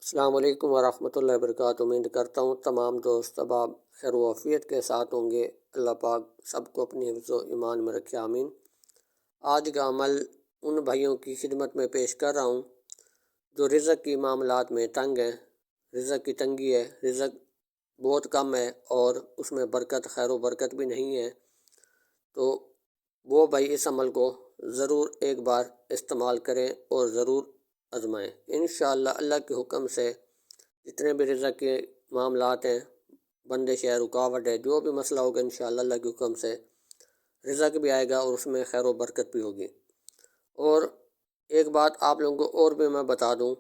السلام علیکم ورحمۃ اللہ وبرکاتہ۔ امید کرتا ہوں تمام دوست احباب خیر و عافیت کے ساتھ ہوں گے۔ اللہ پاک سب کو اپنی حفظ و ایمان میں رکھے، آمین۔ آج کا عمل ان بھائیوں کی خدمت میں پیش کر رہا ہوں جو رزق کی معاملات میں تنگ ہیں، رزق کی تنگی ہے، رزق بہت کم ہے اور اس میں برکت، خیر و برکت بھی نہیں ہے۔ تو وہ بھائی اس عمل کو ضرور ایک بار استعمال کریں اور ضرور آزمائیں۔ انشاءاللہ اللہ کے حکم سے جتنے بھی رزق کے معاملات ہیں، بندش ہے، رکاوٹ ہے، جو بھی مسئلہ ہوگا انشاءاللہ اللہ کے حکم سے رزق بھی آئے گا اور اس میں خیر و برکت بھی ہوگی۔ اور ایک بات آپ لوگوں کو اور بھی میں بتا دوں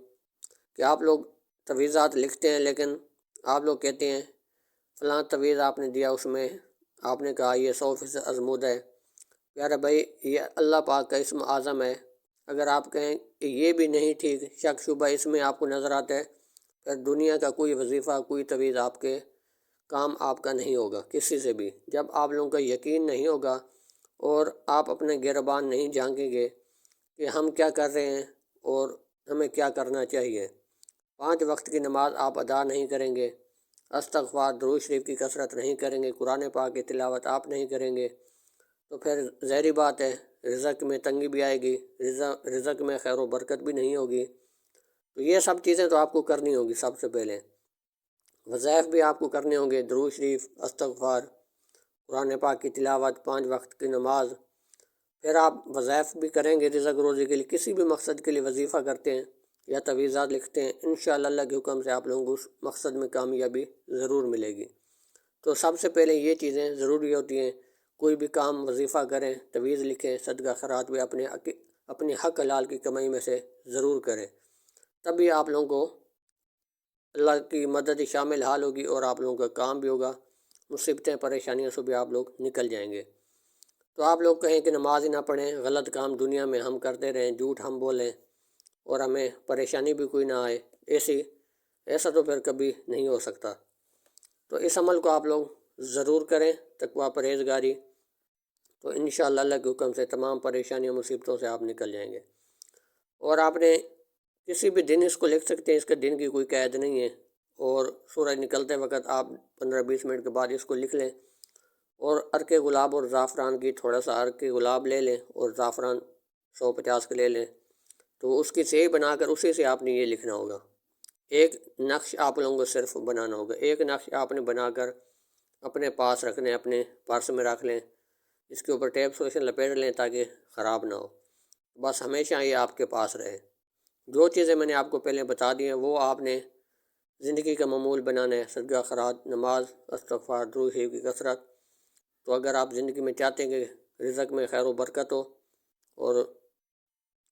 کہ آپ لوگ تویزات لکھتے ہیں، لیکن آپ لوگ کہتے ہیں فلاں تویز آپ نے دیا، اس میں آپ نے کہا یہ 100% ازمود ہے۔ پیارے بھائی، یہ اللہ پاک کا اسم اعظم ہے۔ اگر آپ کہیں کہ یہ بھی نہیں ٹھیک، شک شبہ اس میں آپ کو نظر آتا ہے، پھر دنیا کا کوئی وظیفہ، کوئی تویز آپ کے کام آپ کا نہیں ہوگا کسی سے بھی۔ جب آپ لوگوں کا یقین نہیں ہوگا اور آپ اپنے گربان نہیں جھانکیں گے کہ ہم کیا کر رہے ہیں اور ہمیں کیا کرنا چاہیے، 5 وقت کی نماز آپ ادا نہیں کریں گے، استغفار درود شریف کی کثرت نہیں کریں گے، قرآن پاک کی تلاوت آپ نہیں کریں گے، تو پھر ظاہری بات ہے رزق میں تنگی بھی آئے گی، رزق میں خیر و برکت بھی نہیں ہوگی۔ تو یہ سب چیزیں تو آپ کو کرنی ہوگی۔ سب سے پہلے وظائف بھی آپ کو کرنے ہوں گے، درود شریف، استغفار، قرآن پاک کی تلاوت، 5 وقت کی نماز۔ پھر آپ وظائف بھی کریں گے رزق روزی کے لیے، کسی بھی مقصد کے لیے وظیفہ کرتے ہیں یا تویزات لکھتے ہیں، انشاءاللہ اللہ کے حکم سے آپ لوگوں کو اس مقصد میں کامیابی ضرور ملے گی۔ تو سب سے پہلے یہ چیزیں ضروری ہوتی ہیں۔ کوئی بھی کام وظیفہ کریں، تویز لکھیں، صدقہ خیرات بھی اپنے حق حلال کی کمائی میں سے ضرور کریں، تبھی آپ لوگوں کو اللہ کی مدد شامل حال ہوگی اور آپ لوگوں کا کام بھی ہوگا، مصیبتیں پریشانیوں سے بھی آپ لوگ نکل جائیں گے۔ تو آپ لوگ کہیں کہ نماز ہی نہ پڑھیں، غلط کام دنیا میں ہم کرتے رہیں، جھوٹ ہم بولیں اور ہمیں پریشانی بھی کوئی نہ آئے، ایسا تو پھر کبھی نہیں ہو سکتا۔ تو اس عمل کو آپ لوگ ضرور کریں، تقویٰ پرہیزگاری، تو انشاءاللہ اللہ کے حکم سے تمام پریشانیوں مصیبتوں سے آپ نکل جائیں گے۔ اور آپ نے کسی بھی دن اس کو لکھ سکتے ہیں، اس کے دن کی کوئی قید نہیں ہے، اور سورج نکلتے وقت آپ 15-20 منٹ کے بعد اس کو لکھ لیں، اور عرق گلاب اور زعفران کی تھوڑا سا عرق گلاب لے لیں اور زعفران 150 کے لے لیں، تو اس کی سیہی بنا کر اسی سے آپ نے یہ لکھنا ہوگا۔ ایک نقش آپ لوگوں کو صرف بنانا ہوگا، ایک نقش آپ نے بنا کر اپنے پاس رکھنے، اپنے پرس میں رکھ لیں، اس کے اوپر ٹیپ سلوشن لپیٹ لیں تاکہ خراب نہ ہو، بس ہمیشہ یہ آپ کے پاس رہے۔ جو چیزیں میں نے آپ کو پہلے بتا دی ہیں وہ آپ نے زندگی کا معمول بنانا ہے، صدقہ خیرات، نماز، استغفار، درود شریف کی کثرت۔ تو اگر آپ زندگی میں چاہتے ہیں کہ رزق میں خیر و برکت ہو اور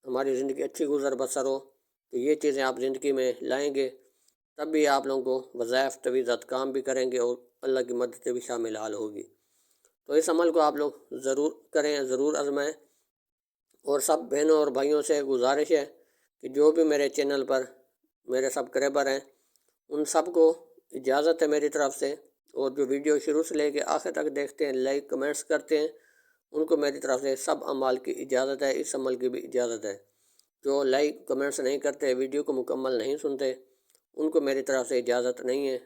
ہماری زندگی اچھی گزر بسر ہو، تو یہ چیزیں آپ زندگی میں لائیں گے، تب بھی آپ لوگوں کو وظائف تویزات کام بھی کریں گے اور اللہ کی مدد سے بھی شامل حال ہوگی۔ تو اس عمل کو آپ لوگ ضرور کریں، ضرور آزمائیں۔ اور سب بہنوں اور بھائیوں سے گزارش ہے کہ جو بھی میرے چینل پر میرے سبسکرائبر ہیں، ان سب کو اجازت ہے میری طرف سے، اور جو ویڈیو شروع سے لے کے آخر تک دیکھتے ہیں، لائک کمنٹس کرتے ہیں، ان کو میری طرف سے سب اعمال کی اجازت ہے، اس عمل کی بھی اجازت ہے۔ جو لائک کمنٹس نہیں کرتے، ویڈیو کو مکمل نہیں سنتے، ان کو میری طرف سے اجازت نہیں ہے۔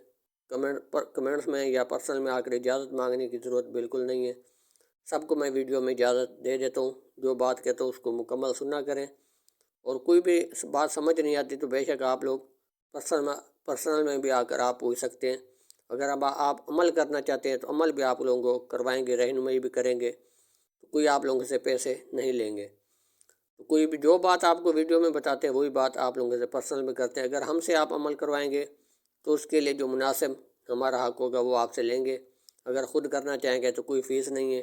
کمنٹس میں یا پرسنل میں آ کر اجازت مانگنے کی ضرورت بالکل نہیں ہے۔ سب کو میں ویڈیو میں اجازت دے دیتا ہوں، جو بات کہتا ہوں اس کو مکمل سنا کریں، اور کوئی بھی بات سمجھ نہیں آتی تو بے شک آپ لوگ پرسنل میں بھی آ کر آپ پوچھ سکتے ہیں۔ اگر اب آپ عمل کرنا چاہتے ہیں تو عمل بھی آپ لوگوں کو کروائیں گے، رہنمائی بھی کریں گے، کوئی آپ لوگوں سے پیسے نہیں لیں گے۔ کوئی بھی جو بات آپ کو ویڈیو میں بتاتے ہیں وہی بات آپ لوگوں سے پرسنل میں کرتے ہیں۔ اگر ہم سے آپ عمل کروائیں گے تو اس کے لیے جو مناسب ہمارا حق ہوگا وہ آپ سے لیں گے۔ اگر خود کرنا چاہیں گے تو کوئی فیس نہیں ہے،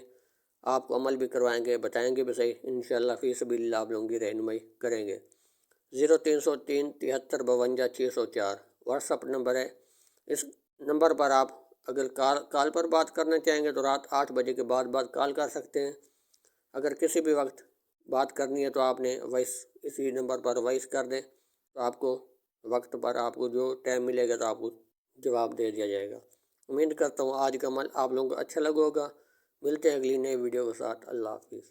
آپ کو عمل بھی کروائیں گے، بتائیں گے بھی صحیح، انشاءاللہ فی سبیل اللہ آپ لوگوں کی رہنمائی کریں گے۔ 0303 73 52 604 واٹس اپ نمبر ہے۔ اس نمبر پر آپ اگر کال پر بات کرنا چاہیں گے تو رات 8 بجے کے بعد کال کر سکتے ہیں۔ اگر کسی بھی وقت بات کرنی ہے تو آپ نے وائس، اسی نمبر پر وائس کر دیں، تو آپ کو وقت پر آپ کو جو ٹائم ملے گا تو آپ کو جواب دے دیا جائے گا۔ امید کرتا ہوں آج کا عمل آپ لوگوں کو اچھا لگا ہوگا۔ ملتے ہیں اگلی نئے ویڈیو کے ساتھ۔ اللہ حافظ۔